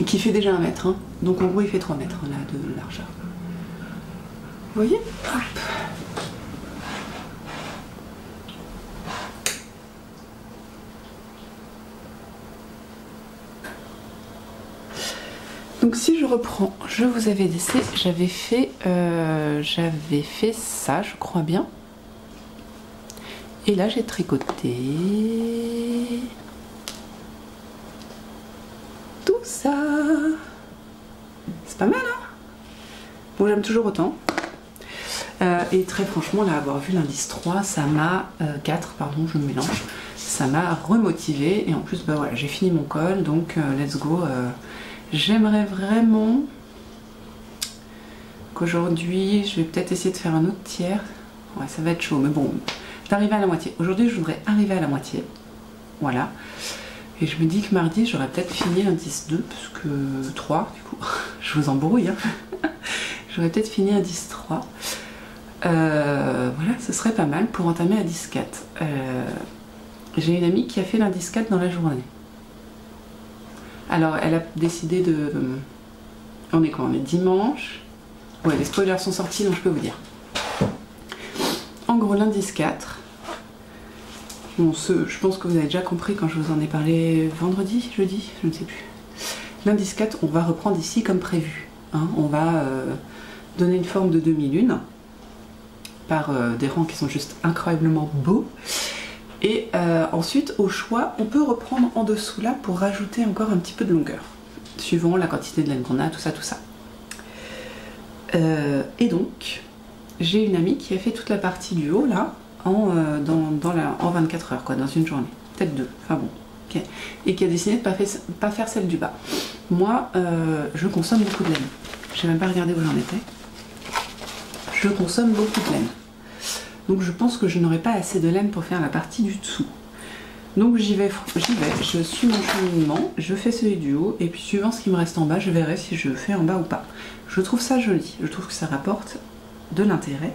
Qui fait déjà 1 mètre, hein. Donc en gros il fait 3 mètres là de largeur. Vous voyez? Hop. Donc si je reprends, je vous avais laissé, j'avais fait ça, je crois bien. Et là j'ai tricoté tout ça. C'est pas mal, hein? Bon, j'aime toujours autant. Et très franchement, là, avoir vu l'indice 3, ça m'a... 4, pardon, je me mélange. Ça m'a remotivé. Et en plus, bah voilà, j'ai fini mon col, donc let's go. J'aimerais vraiment qu'aujourd'hui, je vais peut-être essayer de faire un autre tiers. Ouais, ça va être chaud, mais bon, d'arriver à la moitié. Aujourd'hui, je voudrais arriver à la moitié. Voilà. Et je me dis que mardi, j'aurais peut-être fini l'indice 2, parce que 3, du coup, je vous embrouille. Hein. J'aurais peut-être fini l'indice 3. Voilà, ce serait pas mal pour entamer l'indice 4. J'ai une amie qui a fait l'indice 4 dans la journée. Alors, elle a décidé de... On est quoi? On est dimanche. Ouais, les spoilers sont sortis, donc je peux vous dire. gros l'indice 4. Bon, je pense que vous avez déjà compris quand je vous en ai parlé vendredi, jeudi, je ne sais plus. L'indice 4, on va reprendre ici comme prévu. Hein. On va donner une forme de demi-lune par des rangs qui sont juste incroyablement beaux. Et ensuite, au choix, on peut reprendre en dessous là pour rajouter encore un petit peu de longueur, suivant la quantité de laine qu'on a, tout ça, tout ça. Et donc, j'ai une amie qui a fait toute la partie du haut là, en 24 heures, quoi, dans une journée, peut-être 2, enfin bon, okay. Et qui a décidé de pas faire celle du bas. Moi, je consomme beaucoup de laine. Je n'ai même pas regardé où j'en étais. Je consomme beaucoup de laine. Donc je pense que je n'aurai pas assez de laine pour faire la partie du dessous. Donc j'y vais, je suis mon cheminement, je fais celui du haut, et puis suivant ce qui me reste en bas, je verrai si je fais en bas ou pas. Je trouve ça joli, je trouve que ça rapporte de l'intérêt,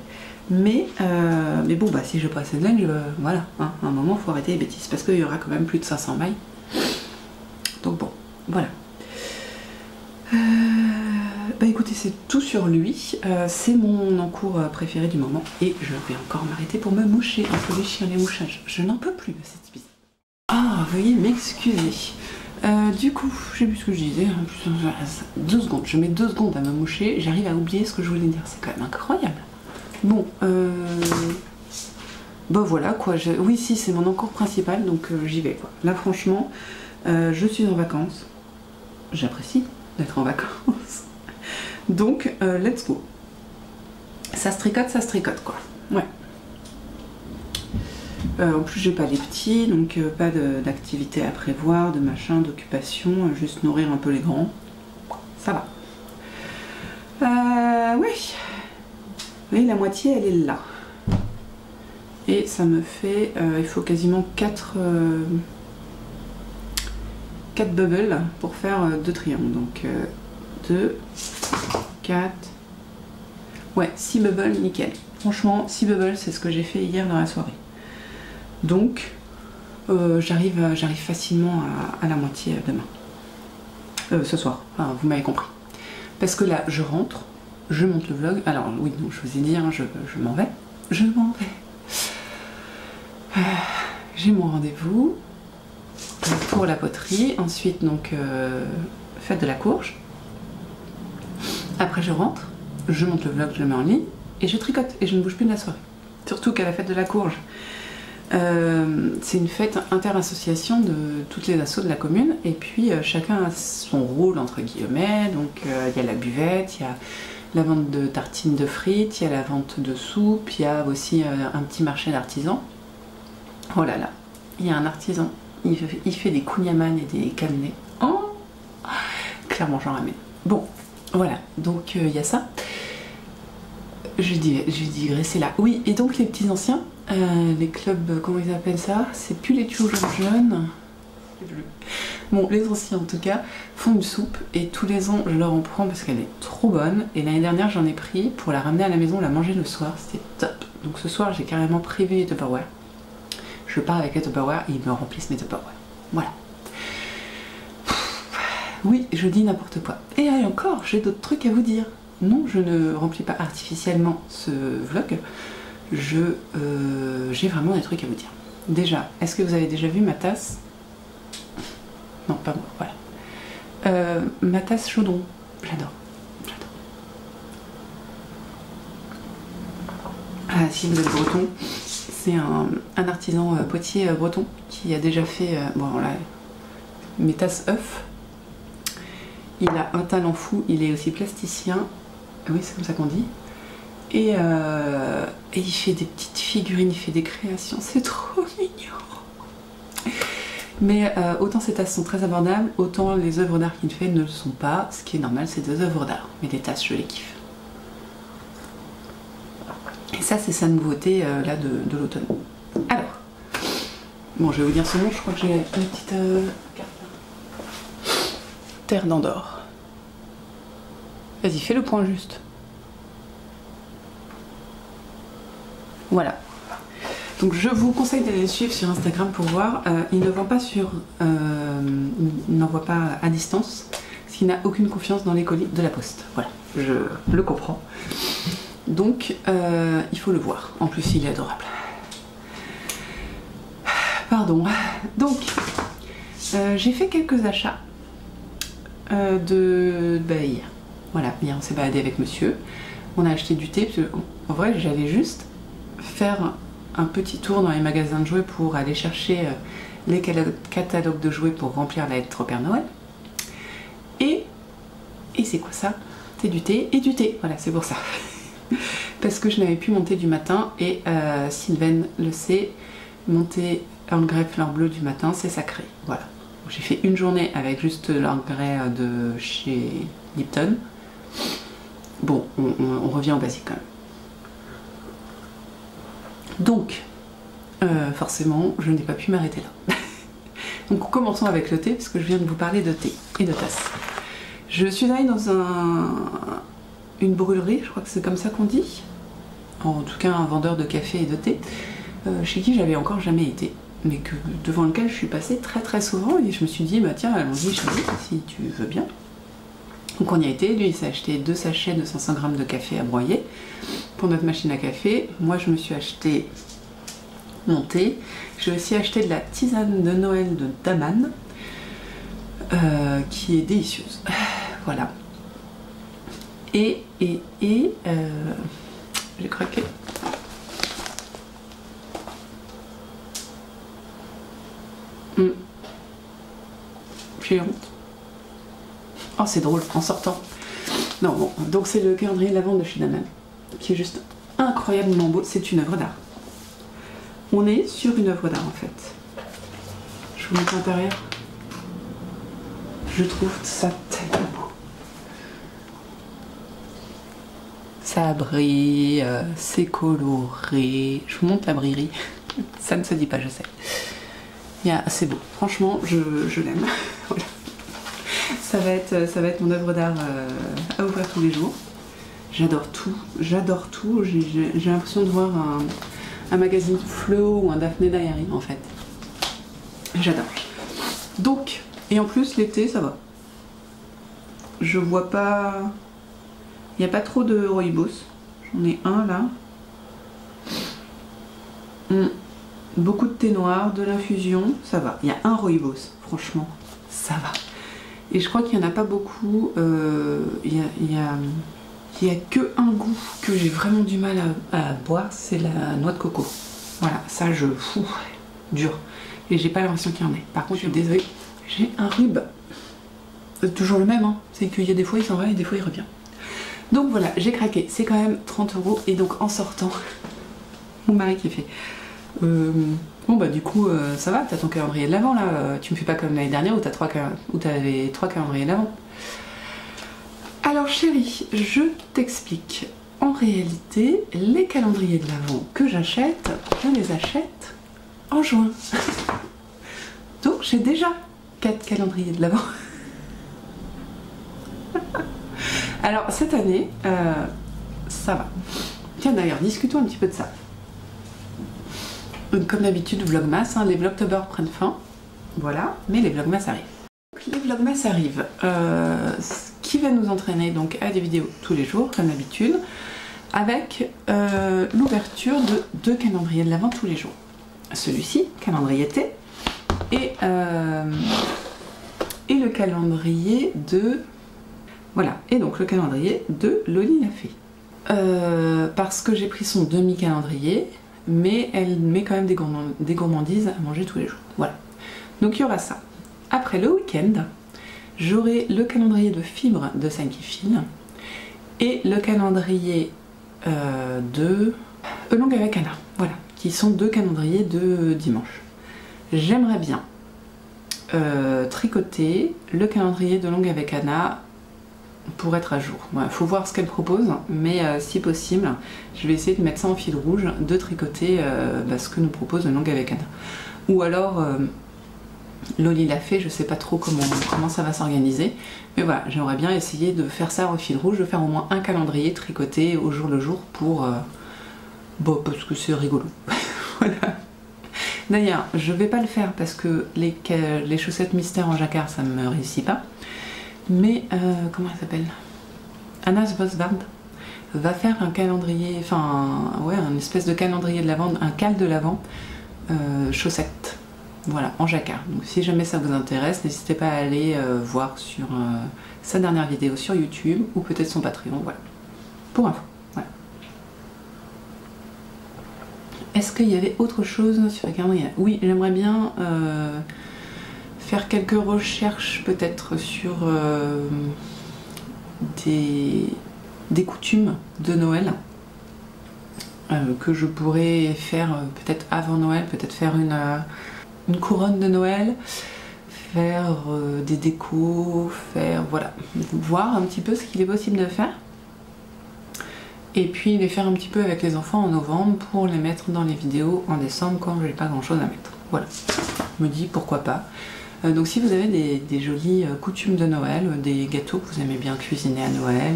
mais bon, bah si je pas assez de laine, voilà, hein, à un moment il faut arrêter les bêtises, parce qu'il y aura quand même plus de 500 mailles. Donc bon, voilà. Bah écoutez, c'est tout sur lui, c'est mon encours préféré du moment, et je vais encore m'arrêter pour me moucher entre les chiens et les mouchages. Je n'en peux plus de cette épisode. Ah, veuillez m'excuser. Du coup, je sais plus ce que je disais. 2 secondes, je mets 2 secondes à me moucher, j'arrive à oublier ce que je voulais dire, c'est quand même incroyable. Bon, bah voilà quoi, oui si c'est mon encours principal, donc j'y vais quoi. Là franchement, je suis en vacances, j'apprécie d'être en vacances, donc let's go. Ça se tricote quoi, ouais. En plus j'ai pas les petits, donc pas d'activité à prévoir, de machin, d'occupation, juste nourrir un peu les grands, ça va. Oui. Vous voyez, la moitié elle est là. Et ça me fait, il faut quasiment 4 bubbles pour faire 2 triangles. Donc 2, 4, ouais, 6 bubbles, nickel. Franchement, 6 bubbles, c'est ce que j'ai fait hier dans la soirée. Donc j'arrive facilement à la moitié demain. Ce soir, enfin, vous m'avez compris. Parce que là, je rentre, je monte le vlog. Alors oui, donc, je vous ai dit, hein, je m'en vais. Je m'en vais. J'ai mon rendez-vous pour la poterie. Ensuite, donc, fête de la courge. Après, je rentre, je monte le vlog, je le mets en ligne et je tricote et je ne bouge plus de la soirée. Surtout qu'à la fête de la courge, c'est une fête inter-association de toutes les assos de la commune, et puis chacun a son rôle entre guillemets. Donc il y a la buvette, il y a la vente de tartines de frites, il y a la vente de soupe, il y a aussi un petit marché d'artisans. Oh là là, il y a un artisan, il fait des kouign-amann et des cannelés. Oh, clairement j'en ramène. Bon, voilà, donc il y a ça. Je digressé là. Oui, et donc les petits anciens, les clubs, comment ils appellent ça? C'est plus les toujours jeunes. Bon, les anciens en tout cas font une soupe et tous les ans je leur en prends parce qu'elle est trop bonne. Et l'année dernière j'en ai pris pour la ramener à la maison, la manger le soir, c'était top. Donc ce soir j'ai carrément privé les Tupperware. Je pars avec les Tupperware et ils me remplissent mes Tupperware. Voilà. Oui, je dis n'importe quoi. Et encore, j'ai d'autres trucs à vous dire. Non, je ne remplis pas artificiellement ce vlog, j'ai vraiment des trucs à vous dire. Déjà, est-ce que vous avez déjà vu ma tasse? Non, pas moi, voilà. Ma tasse chaudron, j'adore. Ah, si vous êtes breton, c'est un artisan potier breton qui a déjà fait, bon là, mes tasses œufs. Il a un talent fou, il est aussi plasticien. Oui, c'est comme ça qu'on dit. Et il fait des petites figurines, il fait des créations, c'est trop mignon. Mais autant ces tasses sont très abordables, autant les œuvres d'art qu'il fait ne le sont pas. Ce qui est normal, c'est des œuvres d'art. Mais les tasses, je les kiffe. Et ça, c'est sa nouveauté là de l'automne. Alors, bon, je vais vous dire ce nom, je crois que j'ai une petite carte. Terre d'Andorre. Vas-y, fais le point juste. Voilà. Donc je vous conseille d'aller les suivre sur Instagram pour voir. Il ne vend pas il n'envoie pas à distance, parce qu'il n'a aucune confiance dans les colis de la poste. Voilà, je le comprends. Donc il faut le voir. En plus il est adorable. Pardon. Donc j'ai fait quelques achats hier. Voilà, hier on s'est baladé avec monsieur. On a acheté du thé, parce que, en vrai j'allais juste faire un petit tour dans les magasins de jouets pour aller chercher les catalogues de jouets pour remplir la lettre au Père Noël. Et c'est quoi ça? C'est du thé et du thé, voilà, c'est pour ça. Parce que je n'avais plus mon thé du matin et Sylvain le sait, mon thé Earl fleur bleue du matin, c'est sacré. Voilà. J'ai fait une journée avec juste l'Earl de chez Lipton. Bon, on revient au basique quand même. Donc, forcément, je n'ai pas pu m'arrêter là. Donc commençons avec le thé, parce que je viens de vous parler de thé et de tasse. Je suis allée dans une brûlerie, je crois que c'est comme ça qu'on dit. En tout cas, un vendeur de café et de thé, chez qui j'avais encore jamais été, mais devant lequel je suis passée très souvent, et je me suis dit, bah tiens, allons-y chérie, si tu veux bien. Donc on y a été, lui il s'est acheté 2 sachets de 500 g de café à broyer pour notre machine à café. Moi je me suis acheté mon thé. J'ai aussi acheté de la tisane de Noël de Daman qui est délicieuse. Voilà. Et j'ai craqué. J'ai honte. Oh c'est drôle, en sortant. Non bon, donc c'est le calendrier de l'Avent de chez Daman, qui est juste incroyablement beau, c'est une œuvre d'art. On est sur une œuvre d'art en fait. Je vous montre l'intérieur. Je trouve ça tellement beau. Ça brille, c'est coloré. Je vous montre la brillerie. Ça ne se dit pas, je sais. C'est beau, franchement, je l'aime. Voilà. Ça va être mon œuvre d'art à ouvrir tous les jours. J'adore tout, j'adore tout. J'ai l'impression de voir un magazine Flow ou un Daphné Diary en fait. J'adore. Donc, et en plus l'été ça va. Je vois pas... Il n'y a pas trop de rooibos. J'en ai un là. Beaucoup de thé noir, de l'infusion, ça va. Il y a un rooibos, franchement, ça va. Et je crois qu'il n'y en a pas beaucoup. Il y a que un goût que j'ai vraiment du mal à boire, c'est la noix de coco. Voilà, ça je fous, dur. Et j'ai pas l'impression qu'il y en ait. Par contre, je suis désolée, j'ai un rhume. Toujours le même, hein. C'est qu'il y a des fois il s'en va et des fois il revient. Donc voilà, j'ai craqué. C'est quand même 30 € et donc en sortant, mon mari qui fait. Bon bah du coup ça va, t'as ton calendrier de l'Avent là, tu me fais pas comme l'année dernière où t'avais 3 calendriers de l'Avent. Alors chérie, je t'explique. En réalité, les calendriers de l'Avent que j'achète, je les achète en juin. Donc j'ai déjà 4 calendriers de l'Avent. Alors cette année, ça va. Tiens d'ailleurs, discutons un petit peu de ça. Comme d'habitude, Vlogmas, hein, les Vlogtober prennent fin, voilà, mais les Vlogmas arrivent. Les Vlogmas arrivent, ce qui va nous entraîner donc à des vidéos tous les jours, comme d'habitude, avec l'ouverture de 2 calendriers de l'Avent tous les jours. Celui-ci, calendrier thé, et le calendrier de... Voilà, et donc le calendrier de Loli la Fée. Parce que j'ai pris son demi-calendrier, mais elle met quand même des gourmandises à manger tous les jours. Voilà. Donc il y aura ça. Après le week-end, j'aurai le calendrier de fibres de Sankifil et le calendrier de Long avec Anna. Voilà, qui sont 2 calendriers de dimanche. J'aimerais bien tricoter le calendrier de Long avec Anna pour être à jour. Voilà, faut voir ce qu'elle propose, mais si possible, je vais essayer de mettre ça en fil rouge, de tricoter ce que nous propose Long avec Anna. Ou alors, Loli l'a fait, je sais pas trop comment ça va s'organiser, mais voilà, j'aimerais bien essayer de faire ça en fil rouge, de faire au moins un calendrier tricoté au jour le jour pour... bon, parce que c'est rigolo. Voilà. D'ailleurs, je vais pas le faire parce que les chaussettes mystères en jacquard, ça me réussit pas. Mais comment elle s'appelle, Anna's Bosbard, va faire un calendrier, enfin ouais, un espèce de calendrier de l'Avent, un cal de l'Avent chaussettes, voilà, en jacquard. Donc si jamais ça vous intéresse, n'hésitez pas à aller voir sur sa dernière vidéo sur YouTube ou peut-être son Patreon, voilà, pour info. Voilà. Est-ce qu'il y avait autre chose sur le calendrier? Oui, j'aimerais bien faire quelques recherches peut-être sur des coutumes de Noël que je pourrais faire peut-être avant Noël, peut-être faire une couronne de Noël, faire des décos, faire voilà, voir un petit peu ce qu'il est possible de faire. Et puis les faire un petit peu avec les enfants en novembre pour les mettre dans les vidéos en décembre quand j'ai pas grand chose à mettre. Voilà, je me dis pourquoi pas. Donc si vous avez des jolies coutumes de Noël, des gâteaux que vous aimez bien cuisiner à Noël,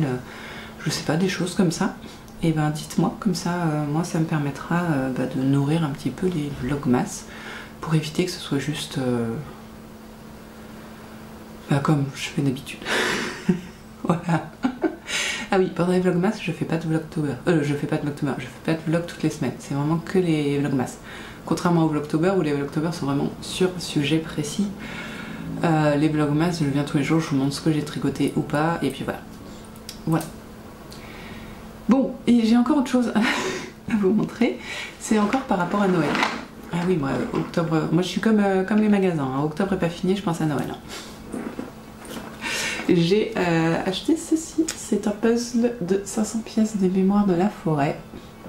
je sais pas, des choses comme ça, et ben dites-moi, comme ça moi ça me permettra de nourrir un petit peu les vlogmas pour éviter que ce soit juste comme je fais d'habitude. Voilà. Ah oui, pendant les vlogmas, je fais pas de vlogtober. Je fais pas de vlog toutes les semaines. C'est vraiment que les vlogmas. Contrairement aux vlogtober où les vlogtobers sont vraiment sur sujet précis. Les vlogmas, je viens tous les jours, je vous montre ce que j'ai tricoté ou pas, et puis voilà. Voilà. Bon, et j'ai encore autre chose à vous montrer. C'est encore par rapport à Noël. Ah oui, moi, octobre. Moi, je suis comme les magasins. Hein. Octobre est pas fini, je pense à Noël. Hein. J'ai acheté ceci, c'est un puzzle de 500 pièces des mémoires de la forêt,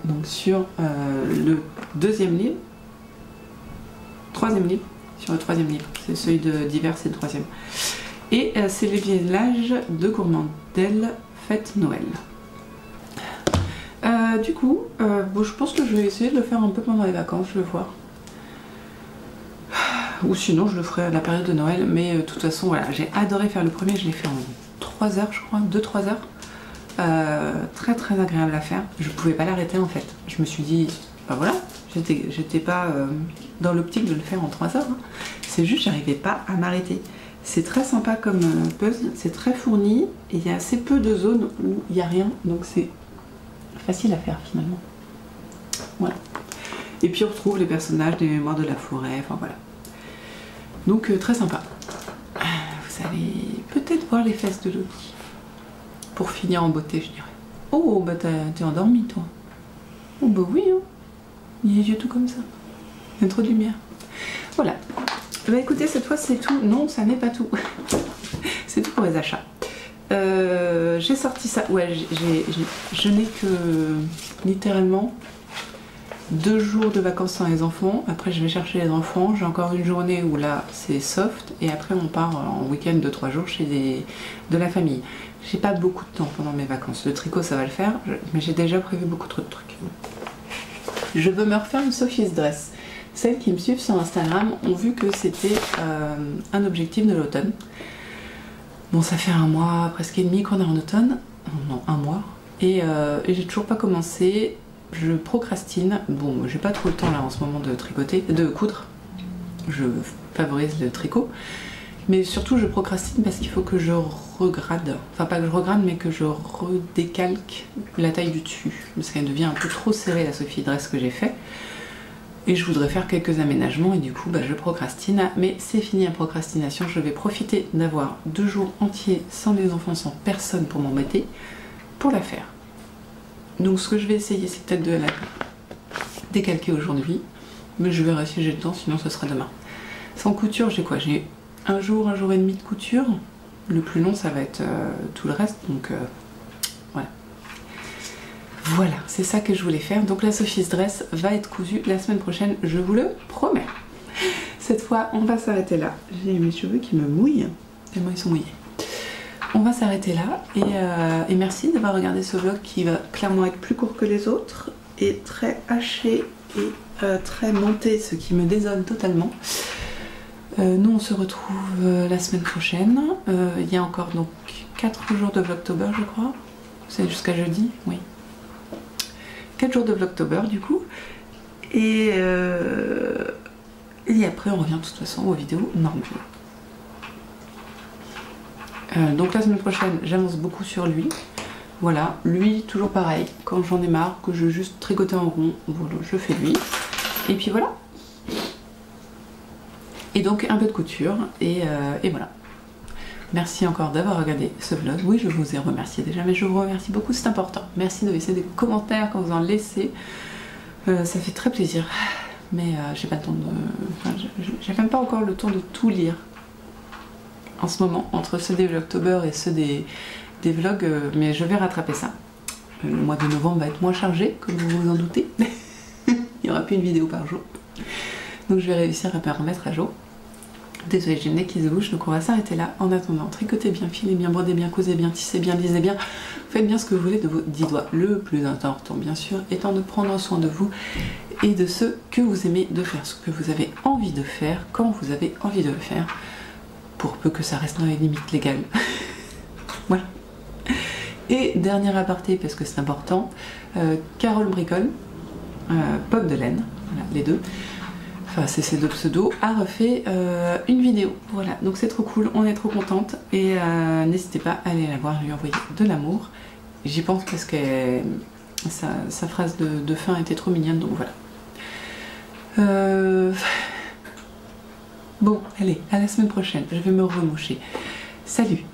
donc sur le troisième livre, sur le troisième livre, c'est celui d'hiver, c'est le troisième. Et c'est les villages de Gourmandel fête Noël. Du coup, bon, je pense que je vais essayer de le faire un peu pendant les vacances, je vais voir. Ou sinon je le ferai à la période de Noël, mais de toute façon voilà, j'ai adoré faire le premier, je l'ai fait en 3 heures je crois, 2-3 heures. Très très agréable à faire, je pouvais pas l'arrêter en fait. Je me suis dit, bah voilà, j'étais pas dans l'optique de le faire en 3 heures, hein. C'est juste j'arrivais pas à m'arrêter. C'est très sympa comme puzzle, c'est très fourni, et il y a assez peu de zones où il n'y a rien, donc c'est facile à faire finalement. Voilà. Et puis on retrouve les personnages des mémoires de la forêt, enfin voilà. Donc très sympa. Vous allez peut-être voir les fesses de Loki. Pour finir en beauté, je dirais. Oh, bah t'es endormi toi. Oh bah oui, hein. Il y a les yeux tout comme ça. Il y a trop de lumière. Voilà. Bah écoutez, cette fois c'est tout. Non, ça n'est pas tout. C'est tout pour les achats. J'ai sorti ça. Ouais, je n'ai que littéralement 2 jours de vacances sans les enfants, après je vais chercher les enfants, j'ai encore une journée où là c'est soft, et après on part en week-end de 3 jours chez de la famille. J'ai pas beaucoup de temps pendant mes vacances, le tricot ça va le faire, mais j'ai déjà prévu beaucoup trop de trucs. Je veux me refaire une Sophie's Dress. Celles qui me suivent sur Instagram ont vu que c'était un objectif de l'automne. Bon, ça fait 1 mois, presque et demi qu'on est en automne, non 1 mois, et j'ai toujours pas commencé. Je procrastine. Bon, j'ai pas trop le temps là en ce moment de tricoter, de coudre. Je favorise le tricot. Mais surtout, je procrastine parce qu'il faut que je regrade. Enfin, pas que je regrade, mais que je redécalque la taille du dessus. Parce qu'elle devient un peu trop serrée, la Sophie Dress que j'ai fait. Et je voudrais faire quelques aménagements et du coup, je procrastine. Mais c'est fini la procrastination. Je vais profiter d'avoir 2 jours entiers sans les enfants, sans personne pour m'embêter, pour la faire. Donc ce que je vais essayer, c'est peut-être de la décalquer aujourd'hui, mais je verrai si j'ai le temps, sinon ce sera demain. Sans couture, j'ai quoi? J'ai 1 jour et demi de couture. Le plus long, ça va être tout le reste, donc voilà. Voilà, c'est ça que je voulais faire. Donc la Sophie's Dress va être cousue la semaine prochaine, je vous le promets. Cette fois, on va s'arrêter là. J'ai mes cheveux qui me mouillent, tellement ils sont mouillés. On va s'arrêter là et merci d'avoir regardé ce vlog qui va clairement être plus court que les autres et très haché et très monté, ce qui me désole totalement. Nous on se retrouve la semaine prochaine. Il y a encore donc 4 jours de vlogtober je crois. C'est jusqu'à jeudi, oui. 4 jours de vlogtober du coup. Et après on revient de toute façon aux vidéos normales. Donc la semaine prochaine, j'avance beaucoup sur lui. Voilà, lui toujours pareil, quand j'en ai marre, que je veux juste tricoter en rond, voilà, je fais lui. Et puis voilà. Et donc un peu de couture, et voilà. Merci encore d'avoir regardé ce vlog. Oui, je vous ai remercié déjà, mais je vous remercie beaucoup, c'est important. Merci de laisser des commentaires quand vous en laissez. Ça fait très plaisir. Mais j'ai pas le temps de... Enfin, j'ai même pas encore le temps de tout lire. En ce moment, entre ceux des Vlogtober et ceux des vlogs, mais je vais rattraper ça. Le mois de novembre va être moins chargé, comme vous vous en doutez. Il n'y aura plus une vidéo par jour. Donc je vais réussir à me remettre à jour. Désolée, j'ai le nez qui se bouge, donc on va s'arrêter là. En attendant, tricotez bien, filez bien, brodez bien, cousez bien, tissez bien, lisez bien. Faites bien ce que vous voulez de vos 10 doigts. Le plus important, bien sûr, étant de prendre soin de vous et de ce que vous aimez de faire, ce que vous avez envie de faire, quand vous avez envie de le faire, pour peu que ça reste dans les limites légales. Voilà. Et dernier aparté, parce que c'est important, Carole Bricole, Pop de laine, voilà, les deux. Enfin c'est ces deux pseudos, a refait une vidéo. Voilà, donc c'est trop cool, on est trop contente et n'hésitez pas à aller la voir, lui envoyer de l'amour. J'y pense parce que sa phrase de fin était trop mignonne, donc voilà. Bon, allez, à la semaine prochaine, je vais me remoucher. Salut!